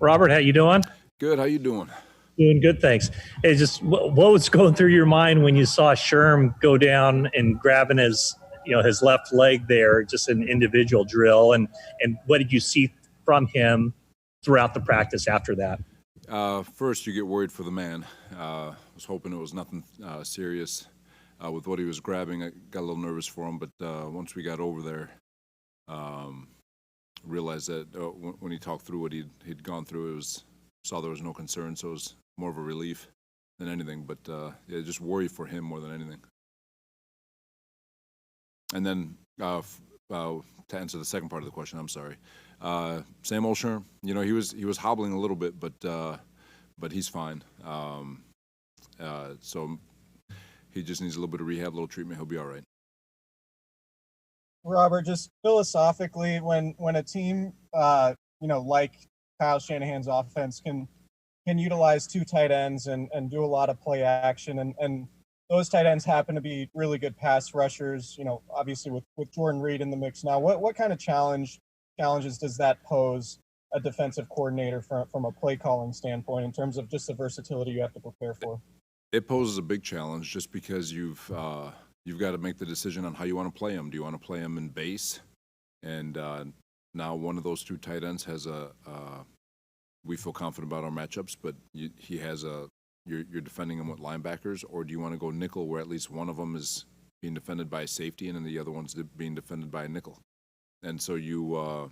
Robert, how you doing? Good. How you doing? Doing good, thanks. It's just what was going through your mind when you saw Sherm go down and grabbing his left leg there, just an individual drill, and what did you see from him throughout the practice after that? First, you get worried for the man. Was hoping it was nothing serious with what he was grabbing. I got a little nervous for him, but once we got over there, realized that when he talked through what he'd gone through, saw there was no concern, so it was more of a relief than anything. But yeah, just worry for him more than anything. And then to answer the second part of the question, I'm sorry. Sam Olsher, he was hobbling a little bit, but he's fine. So he just needs a little bit of rehab, a little treatment. He'll be all right. Robert, just philosophically, when a team like Kyle Shanahan's offense can utilize two tight ends and do a lot of play action, and those tight ends happen to be really good pass rushers, obviously with Jordan Reed in the mix now, what kind of challenges does that pose a defensive coordinator from a play calling standpoint in terms of just the versatility you have to prepare for? It poses a big challenge just because you've got to make the decision on how you want to play him. Do you want to play him in base? And now one of those two tight ends has we feel confident about our matchups, but you're defending him with linebackers, or do you want to go nickel where at least one of them is being defended by a safety and then the other one's being defended by a nickel? And so you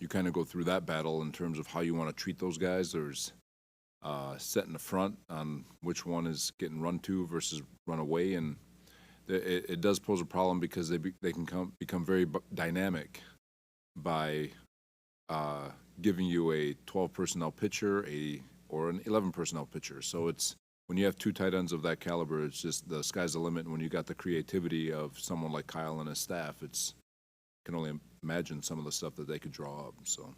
kind of go through that battle in terms of how you want to treat those guys. There's set in the front on which one is getting run to versus run away, and it does pose a problem because they can become very dynamic by giving you a 12 personnel pitcher or an 11 personnel pitcher. So it's when you have two tight ends of that caliber, it's just the sky's the limit. And when you got the creativity of someone like Kyle and his staff, can only imagine some of the stuff that they could draw up. So.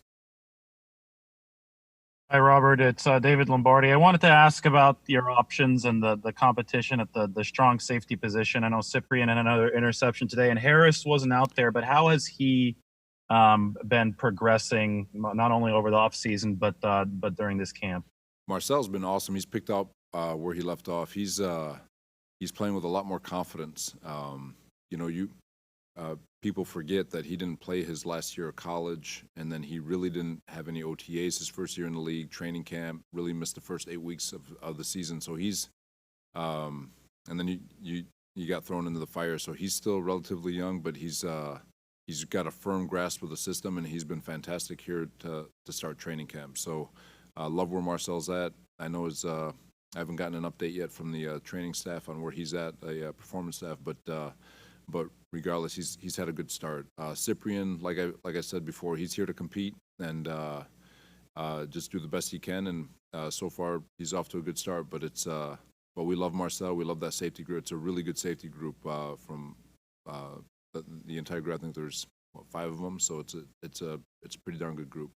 Hi, Robert. It's David Lombardi. I wanted to ask about your options and the competition at the strong safety position. I know Cyprian had another interception today, and Harris wasn't out there, but how has he been progressing, not only over the offseason, but during this camp? Marcell's been awesome. He's picked up where he left off. He's playing with a lot more confidence. People forget that he didn't play his last year of college, and then he really didn't have any OTAs his first year in the league, training camp, really missed the first 8 weeks of the season. So he's and then you got thrown into the fire. So he's still relatively young, but he's got a firm grasp of the system, and he's been fantastic here to start training camp. So love where Marcell's at. I know I haven't gotten an update yet from the training staff on where he's at, the performance staff, but regardless, he's had a good start. Cyprian, like I said before, he's here to compete and just do the best he can. And so far, he's off to a good start. But but we love Marcell. We love that safety group. It's a really good safety group from the entire group. I think there's 5 of them, so it's a pretty darn good group.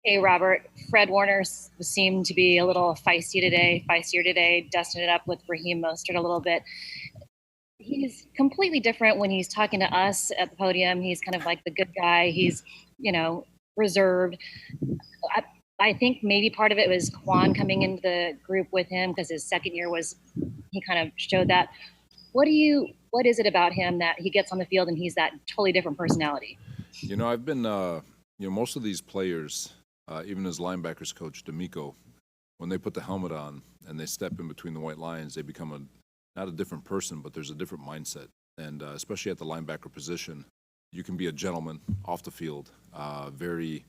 Hey, Robert. Fred Warner seemed to be a little feistier today, dusting it up with Raheem Mostert a little bit. He's completely different when he's talking to us at the podium. He's kind of like the good guy. He's, reserved. I think maybe part of it was Quan coming into the group with him because his second year he kind of showed that. What is it about him that he gets on the field and he's that totally different personality? I've been, most of these players, even as linebackers coach, D'Amico, when they put the helmet on and they step in between the white lines, they become not a different person, but there's a different mindset. And especially at the linebacker position, you can be a gentleman off the field, very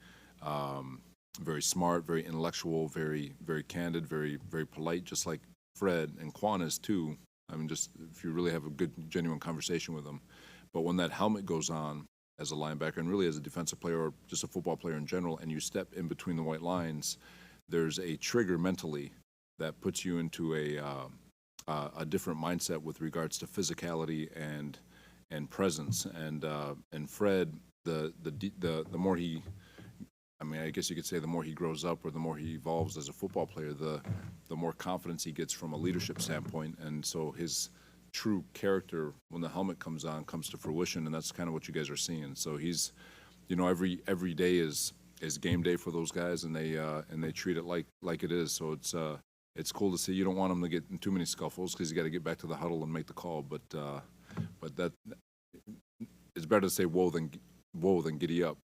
smart, very intellectual, very, very candid, very, very polite, just like Fred and Quan is too. I mean, just if you really have a good, genuine conversation with them. But when that helmet goes on as a linebacker and really as a defensive player or just a football player in general, and you step in between the white lines, there's a trigger mentally that puts you into a different mindset with regards to physicality and presence. And Fred, the more he, I guess you could say the more he grows up or the more he evolves as a football player, the more confidence he gets from a leadership standpoint. And so his true character, when the helmet comes on, comes to fruition, and that's kind of what you guys are seeing. So he's, every day is is game day for those guys, and they treat it like it is. So it's cool to see. You don't want them to get in too many scuffles because you got to get back to the huddle and make the call. But that it's better to say whoa than giddy up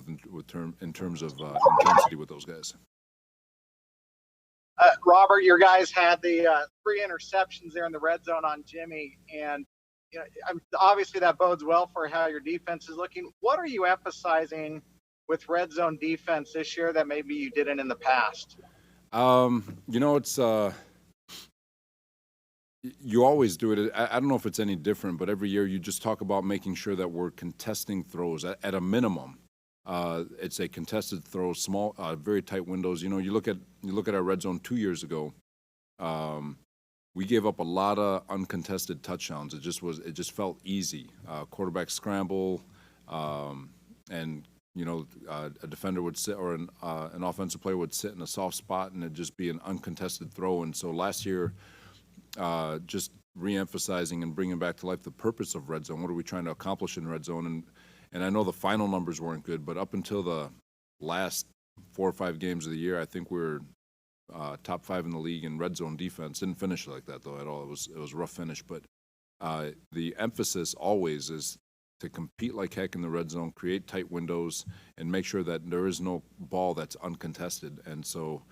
in terms of intensity with those guys. Robert, your guys had the 3 interceptions there in the red zone on Jimmy, and obviously that bodes well for how your defense is looking. What are you emphasizing with red zone defense this year that maybe you didn't in the past? It's you always do it. I don't know if it's any different, but every year you just talk about making sure that we're contesting throws at a minimum. It's a contested throw, small, very tight windows. You look at our red zone 2 years ago. We gave up a lot of uncontested touchdowns. It just felt easy. Quarterback scramble, and a defender would sit, or an offensive player would sit in a soft spot, and it'd just be an uncontested throw. And so last year, just reemphasizing and bringing back to life the purpose of red zone. What are we trying to accomplish in red zone? And I know the final numbers weren't good, but up until the last 4 or 5 games of the year, I think we're top 5 in the league in red zone defense. Didn't finish like that though at all. It was a rough finish, but the emphasis always is to compete like heck in the red zone, create tight windows, and make sure that there is no ball that's uncontested. And so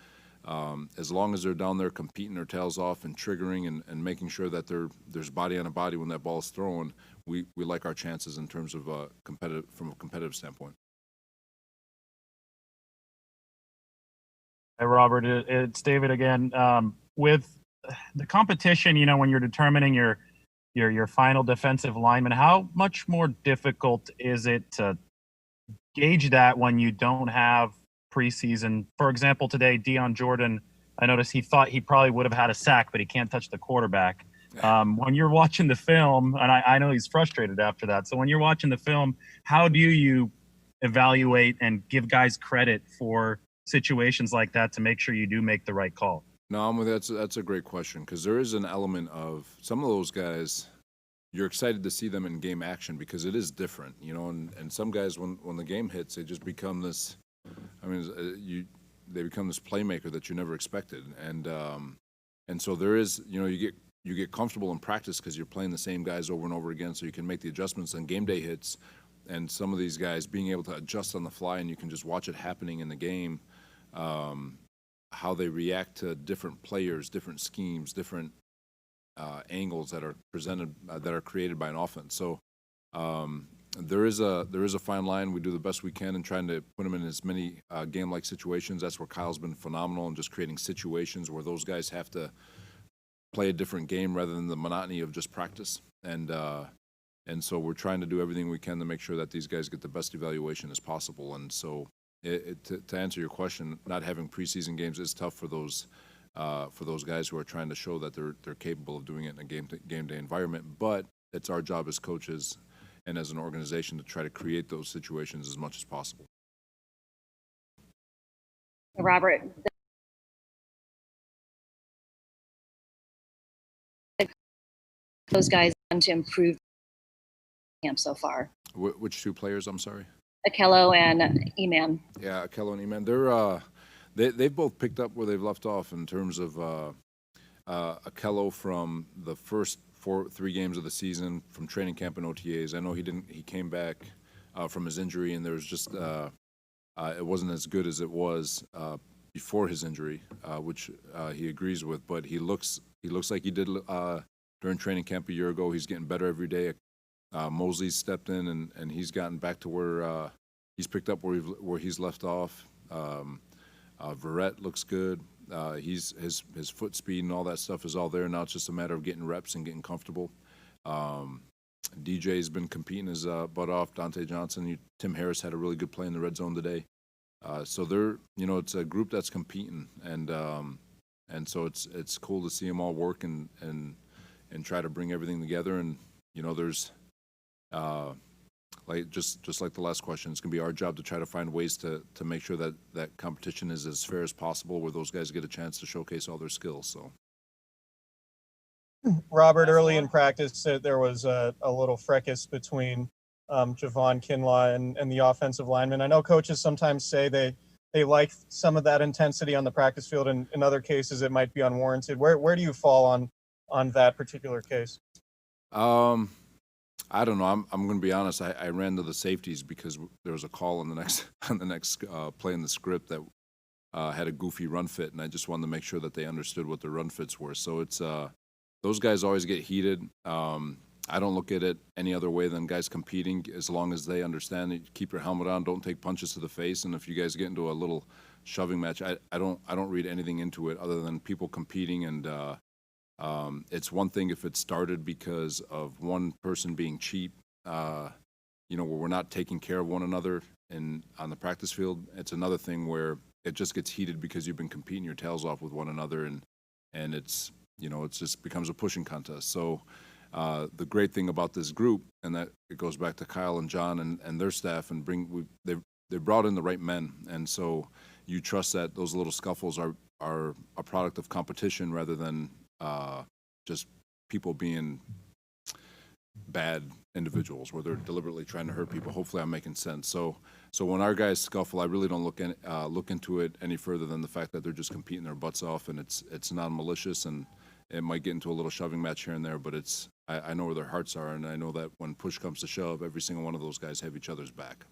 as long as they're down there competing their tails off and triggering and making sure that there's body on a body when that ball is thrown, we like our chances in terms of from a competitive standpoint. Hi, Robert. It's David again. With the competition, when you're determining your final defensive lineman, how much more difficult is it to gauge that when you don't have preseason? For example, today, Deion Jordan, I noticed he thought he probably would have had a sack, but he can't touch the quarterback. When you're watching the film, and I know he's frustrated after that, so when you're watching the film, how do you evaluate and give guys credit for situations like that to make sure you do make the right call? No, that's a great question, because there is an element of some of those guys, you're excited to see them in game action because it is different, and some guys, when the game hits, they just become this, they become this playmaker that you never expected. And so there is, you get comfortable in practice because you're playing the same guys over and over again, so you can make the adjustments. And game day hits, and some of these guys being able to adjust on the fly, and you can just watch it happening in the game, how they react to different players, different schemes, different angles that are presented, that are created by an offense. So there is a fine line. We do the best we can in trying to put them in as many game-like situations. That's where Kyle's been phenomenal in just creating situations where those guys have to play a different game rather than the monotony of just practice. And so we're trying to do everything we can to make sure that these guys get the best evaluation as possible. And so to answer your question, not having preseason games is tough for those guys who are trying to show that they're capable of doing it in a game day environment. But it's our job as coaches and as an organization to try to create those situations as much as possible. Robert, those guys to improve camp so far. Which 2 players? I'm sorry. Akello and Eman. Yeah, Akello and Eman. They've both picked up where they've left off in terms of Akello from the first 3 games of the season, from training camp and OTAs. I know he came back from his injury, and there was just it wasn't as good as it was before his injury, which he agrees with. But he looks like he did during training camp a year ago. He's getting better every day. Mosley's stepped in, and he's gotten back to where he's picked up where he's left off. Verrett looks good. His foot speed and all that stuff is all there. Now it's just a matter of getting reps and getting comfortable. DJ's been competing his butt off. Dante Johnson, Tim Harris had a really good play in the red zone today. So they're, it's a group that's competing, and so it's cool to see them all work and try to bring everything together. And there's like just like the last question, it's gonna be our job to try to find ways to make sure that competition is as fair as possible, where those guys get a chance to showcase all their skills. So, Robert, early in practice, there was a little fracas between Javon Kinlaw and the offensive linemen. I know coaches sometimes say they like some of that intensity on the practice field, and in other cases it might be unwarranted. Where do you fall on that particular case? I don't know. I'm going to be honest. I ran to the safeties because there was a call on the next play in the script that had a goofy run fit, and I just wanted to make sure that they understood what the run fits were. So it's those guys always get heated. I don't look at it any other way than guys competing. As long as they understand it, keep your helmet on, don't take punches to the face, and if you guys get into a little shoving match, I don't read anything into it other than people competing. And it's one thing if it started because of one person being cheap, where we're not taking care of one another on the practice field. It's another thing where it just gets heated because you've been competing your tails off with one another, and it's it just becomes a pushing contest. So the great thing about this group, and that it goes back to Kyle and John and their staff, and they brought in the right men, and so you trust that those little scuffles are a product of competition rather than just people being bad individuals where they're deliberately trying to hurt people. Hopefully I'm making sense. So when our guys scuffle, I really don't look into it any further than the fact that they're just competing their butts off, and it's non-malicious, and it might get into a little shoving match here and there, but I know where their hearts are, and I know that when push comes to shove, every single one of those guys have each other's back.